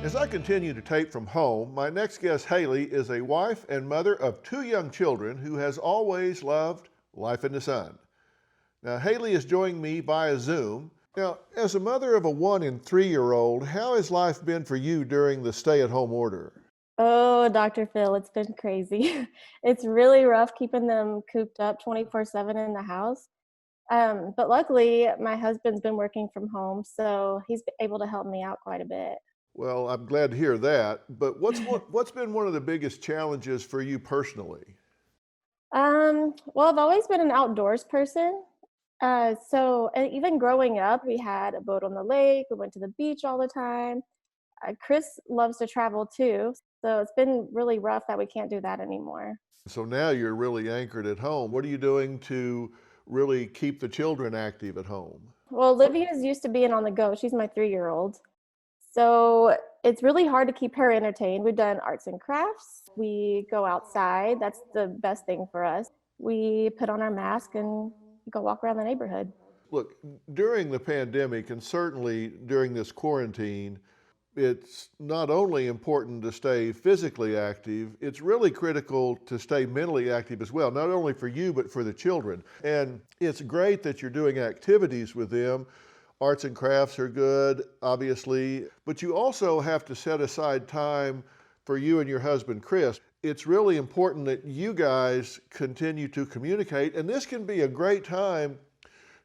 As I continue to tape from home, my next guest, Haley, is a wife and mother of 2 young children who has always loved life in the sun. Now, Haley is joining me via Zoom. Now, as a mother of a 1 and 3-year-old, how has life been for you during the stay-at-home order? Oh, Dr. Phil, it's been crazy. It's really rough keeping them cooped up 24/7 in the house. But luckily, my husband's been working from home, so he's able to help me out quite a bit. Well, I'm glad to hear that, but what's been one of the biggest challenges for you personally? Well, I've always been an outdoors person. Even growing up, we had a boat on the lake. We went to the beach all the time. Chris loves to travel too, so it's been really rough that we can't do that anymore. So now you're really anchored at home. What are you doing to really keep the children active at home? Well, Olivia's used to being on the go. She's my 3-year-old. So it's really hard to keep her entertained. We've done arts and crafts. We go outside. That's the best thing for us. We put on our mask and go walk around the neighborhood. Look, during the pandemic and certainly during this quarantine, it's not only important to stay physically active, it's really critical to stay mentally active as well, not only for you, but for the children. And it's great that you're doing activities with them. Arts and crafts are good, obviously, but you also have to set aside time for you and your husband, Chris. It's really important that you guys continue to communicate, and this can be a great time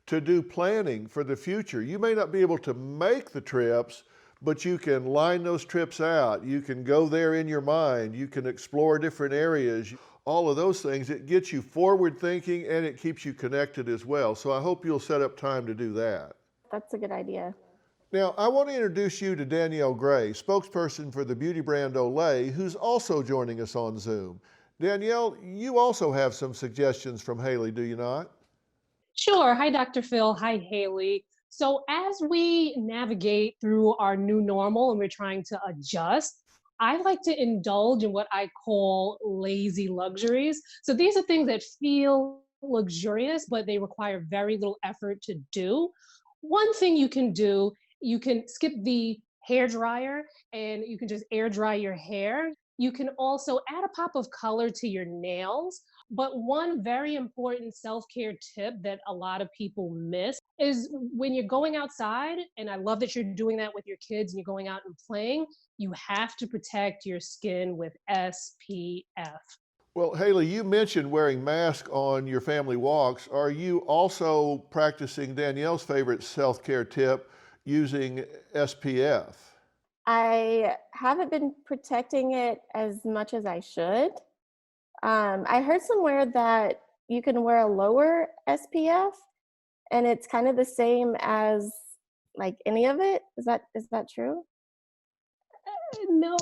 to do planning for the future. You may not be able to make the trips, but you can line those trips out. You can go there in your mind. You can explore different areas. All of those things, it gets you forward thinking and it keeps you connected as well. So I hope you'll set up time to do that. That's a good idea. Now, I want to introduce you to Danielle Gray, spokesperson for the beauty brand Olay, who's also joining us on Zoom. Danielle, you also have some suggestions from Haley, do you not? Sure. Hi, Dr. Phil. Hi, Haley. So as we navigate through our new normal and we're trying to adjust, I like to indulge in what I call lazy luxuries. So these are things that feel luxurious, but they require very little effort to do. One thing you can do, you can skip the hair dryer and you can just air dry your hair. You can also add a pop of color to your nails. But one very important self-care tip that a lot of people miss is when you're going outside, and I love that you're doing that with your kids and you're going out and playing, you have to protect your skin with SPF. Well, Haley, you mentioned wearing masks on your family walks. Are you also practicing Danielle's favorite self-care tip, using SPF? I haven't been protecting it as much as I should. I heard somewhere that you can wear a lower SPF and it's kind of the same as like any of it. Is that true? No,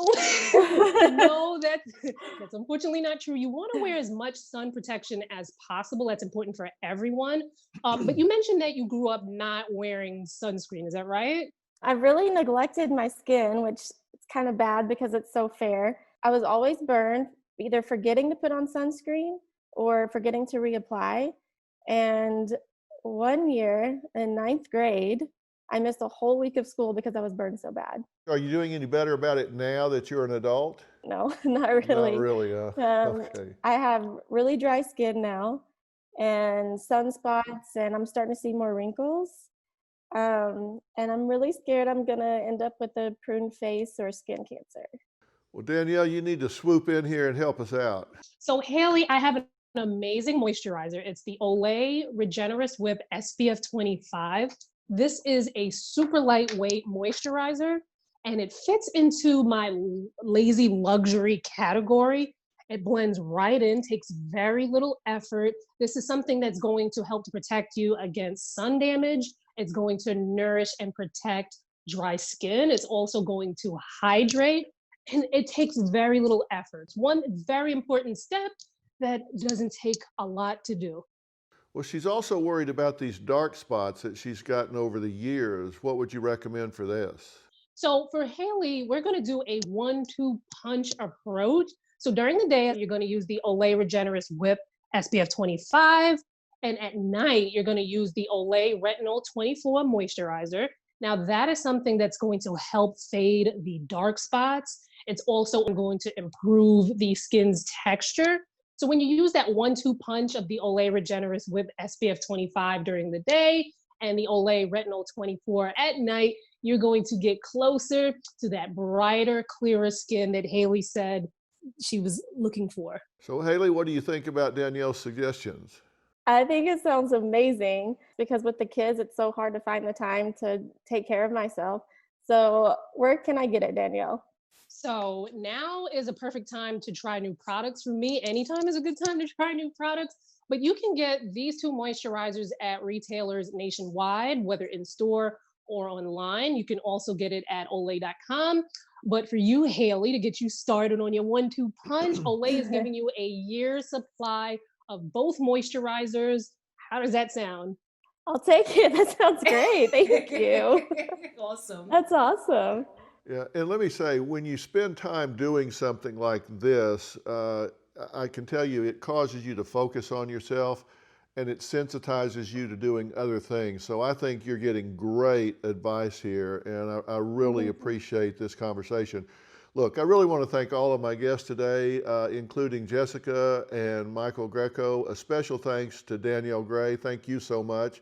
no, that's unfortunately not true. You want to wear as much sun protection as possible. That's important for everyone. But you mentioned that you grew up not wearing sunscreen. Is that right? I've really neglected my skin, which is kind of bad because it's so fair. I was always burned, either forgetting to put on sunscreen or forgetting to reapply. And one year in 9th grade, I missed a whole week of school because I was burned so bad. Are you doing any better about it now that you're an adult? No, not really. Not really, okay. I have really dry skin now and sunspots, and I'm starting to see more wrinkles. And I'm really scared I'm gonna end up with a prune face or skin cancer. Well, Danielle, you need to swoop in here and help us out. So Haley, I have an amazing moisturizer. It's the Olay Regenerist Whip SPF 25. This is a super lightweight moisturizer and it fits into my lazy luxury category. It blends right in, takes very little effort. This is something that's going to help to protect you against sun damage. It's going to nourish and protect dry skin. It's also going to hydrate, and it takes very little effort. One very important step that doesn't take a lot to do. Well, she's also worried about these dark spots that she's gotten over the years. What would you recommend for this? So for Haley, we're going to do a 1-2 punch approach. So during the day, you're going to use the Olay Regenerist Whip SPF 25. And at night, you're going to use the Olay Retinol 24 moisturizer. Now, that is something that's going to help fade the dark spots. It's also going to improve the skin's texture. So when you use that 1-2 punch of the Olay Regenerist Whip SPF 25 during the day and the Olay Retinol 24 at night, you're going to get closer to that brighter, clearer skin that Haley said she was looking for. So Haley, what do you think about Danielle's suggestions? I think it sounds amazing because with the kids, it's so hard to find the time to take care of myself. So where can I get it, Danielle? So now is a perfect time to try new products. For me, anytime is a good time to try new products. But you can get these two moisturizers at retailers nationwide, whether in store or online. You can also get it at Olay.com. But for you, Haley, to get you started on your 1-2 punch, Olay is giving you a year's supply of both moisturizers. How does that sound? I'll take it. That sounds great. Thank you. Awesome. That's awesome. Yeah, and let me say, when you spend time doing something like this, I can tell you it causes you to focus on yourself and it sensitizes you to doing other things. So I think you're getting great advice here, and I really appreciate this conversation. Look, I really want to thank all of my guests today, including Jessica and Michael Greco. A special thanks to Danielle Gray. Thank you so much.